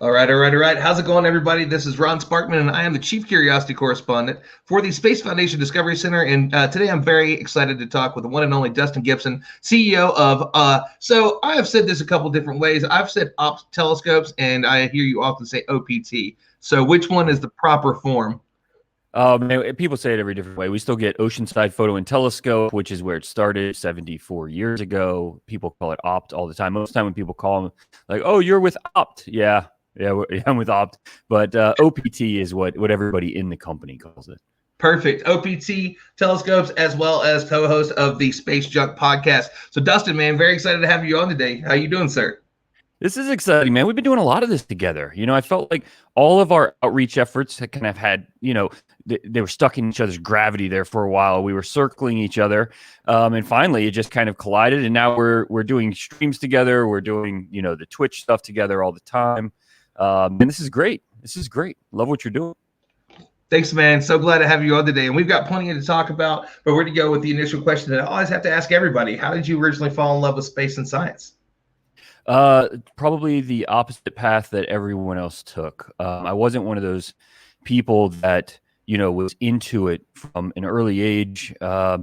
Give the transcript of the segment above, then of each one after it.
All right. How's it going, everybody? This is Ron Sparkman, and I am the Chief Curiosity Correspondent for the Space Foundation Discovery Center. And today I'm very excited to talk with the one and only Dustin Gibson, CEO of, so I have said this a couple different ways. I've said OPT telescopes, and I hear you often say OPT. So which one is the proper form? Oh man, people say it every different way. We still get Oceanside Photo and Telescope, which is where it started 74 years ago. People call it OPT all the time. Most of the time when people call them, like, "Oh, you're with OPT." Yeah, I'm with OPT. But OPT is what everybody in the company calls it. Perfect. OPT telescopes, as well as co-host of the Space Junk podcast. So Dustin, man, very excited to have you on today. How you doing, sir? This is exciting, man. We've been doing a lot of this together. I felt like all of our outreach efforts had kind of had, they were stuck in each other's gravity there for a while. We were circling each other, and finally, it just kind of collided. And now we're doing streams together. We're doing, the Twitch stuff together all the time, and this is great. This is great. Love what you're doing. Thanks, man. So glad to have you on today. And we've got plenty to talk about, but we're going to go with the initial question that I always have to ask everybody. How did you originally fall in love with space and science? Probably the opposite path that everyone else took. I wasn't one of those people that, was into it from an early age. I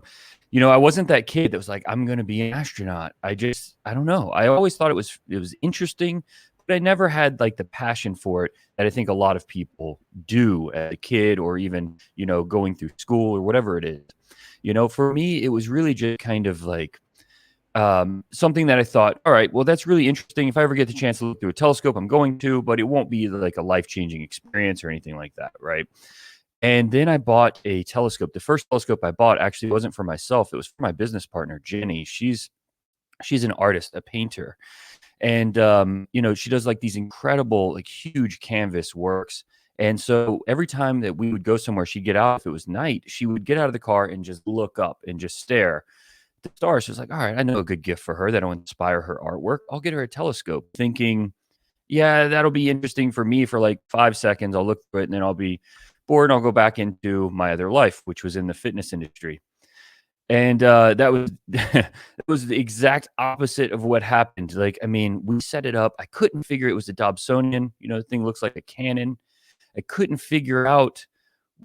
wasn't that kid that was like, I'm going to be an astronaut. I don't know. I always thought it was interesting, but I never had like the passion for it that I think a lot of people do as a kid, or even, going through school or whatever it is. For me, it was really just kind of like, something that I thought, all right, well, that's really interesting. If I ever get the chance to look through a telescope, I'm going to, but it won't be like a life-changing experience or anything like that, right? And then I bought a telescope. The first telescope I bought actually wasn't for myself. It was for my business partner, Jenny. She's an artist, a painter. And, she does like these incredible, like huge canvas works. And so every time that we would go somewhere, she'd get out, if it was night, she would get out of the car and just look up and just stare the stars. She's like, all right, I know a good gift for her that'll inspire her artwork. I'll get her a telescope, thinking, yeah, that'll be interesting for me for like 5 seconds. I'll look for it and then I'll be bored and I'll go back into my other life, which was in the fitness industry. And that was that was the exact opposite of what happened. Like, I mean, we set it up. I couldn't figure it was a Dobsonian. The thing looks like a cannon. I couldn't figure out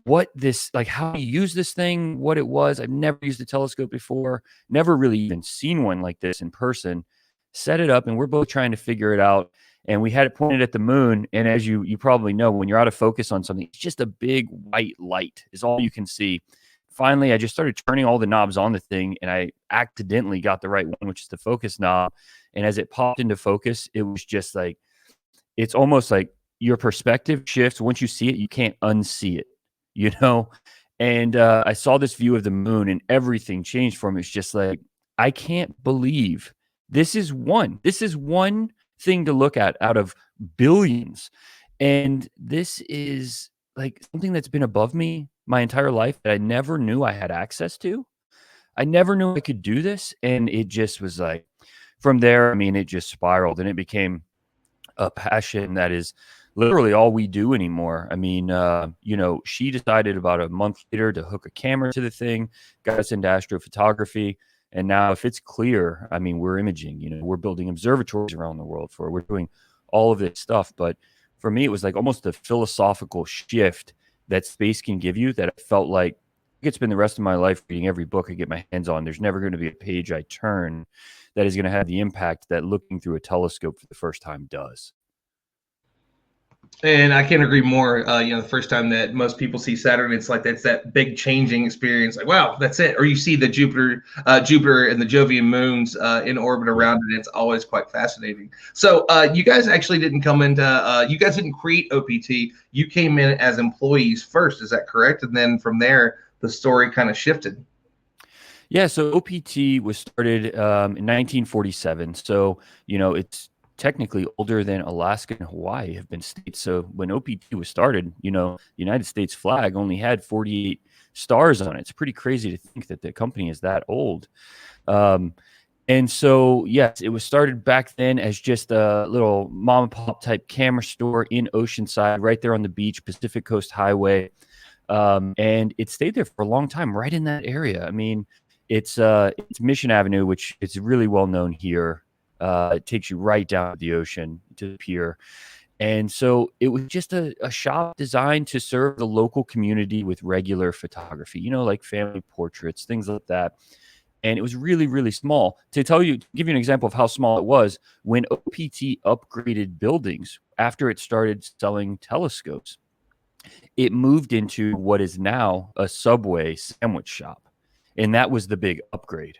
what this, like, how to use this thing, what it was. I've never used a telescope before, never really even seen one like this in person. Set it up, and we're both trying to figure it out. And we had it pointed at the moon. And as you probably know, when you're out of focus on something, it's just a big white light is all you can see. Finally, I just started turning all the knobs on the thing, and I accidentally got the right one, which is the focus knob. And as it popped into focus, it was just like, it's almost like your perspective shifts. Once you see it, you can't unsee it. And I saw this view of the moon and everything changed for me. It's just like, I can't believe this is one thing to look at out of billions. And this is like something that's been above me my entire life that I never knew I had access to. I never knew I could do this. And it just was like, from there, I mean, it just spiraled and it became a passion that is literally all we do anymore. I mean, she decided about a month later to hook a camera to the thing, got us into astrophotography. And now if it's clear, I mean, we're imaging, we're building observatories around the world we're doing all of this stuff. But for me, it was like almost a philosophical shift that space can give you that I felt like I could spend the rest of my life reading every book I get my hands on. There's never going to be a page I turn that is going to have the impact that looking through a telescope for the first time does. And I can't agree more. The first time that most people see Saturn, it's like that's that big changing experience. Like, wow, that's it. Or you see the Jupiter and the Jovian moons in orbit around it. It's always quite fascinating. So you guys actually didn't come into, you guys didn't create OPT. You came in as employees first. Is that correct? And then from there, the story kind of shifted. Yeah, so OPT was started in 1947. So, it's technically older than Alaska and Hawaii have been states. So when OPT was started, the United States flag only had 48 stars on it. It's pretty crazy to think that the company is that old. And so, yes, it was started back then as just a little mom and pop type camera store in Oceanside, right there on the beach, Pacific Coast Highway. And it stayed there for a long time, right in that area. I mean, it's Mission Avenue, which is really well known here. It takes you right down to the ocean, to the pier. And so it was just a shop designed to serve the local community with regular photography, like family portraits, things like that. And it was really, really small. To give you an example of how small it was, when OPT upgraded buildings after it started selling telescopes, it moved into what is now a Subway sandwich shop. And that was the big upgrade,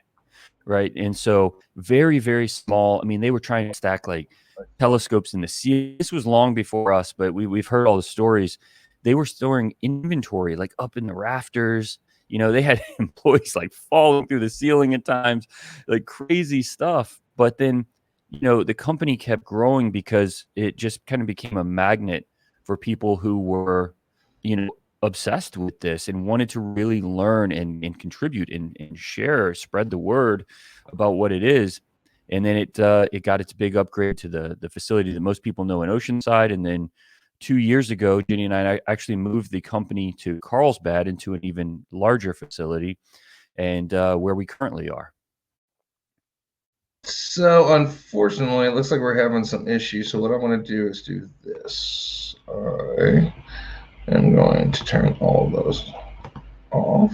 right? And so very, very small. I mean, they were trying to stack like telescopes in the sea. This was long before us, but we've heard all the stories. They were storing inventory like up in the rafters. They had employees like falling through the ceiling at times, like crazy stuff. But then, the company kept growing because it just kind of became a magnet for people who were, obsessed with this and wanted to really learn and contribute and share, spread the word about what it is. And then it got its big upgrade to the facility that most people know in Oceanside. And then 2 years ago, Jenny and I actually moved the company to Carlsbad into an even larger facility, and where we currently are. So unfortunately, it looks like we're having some issues. So what I want to do is do this. I am going to turn all those off.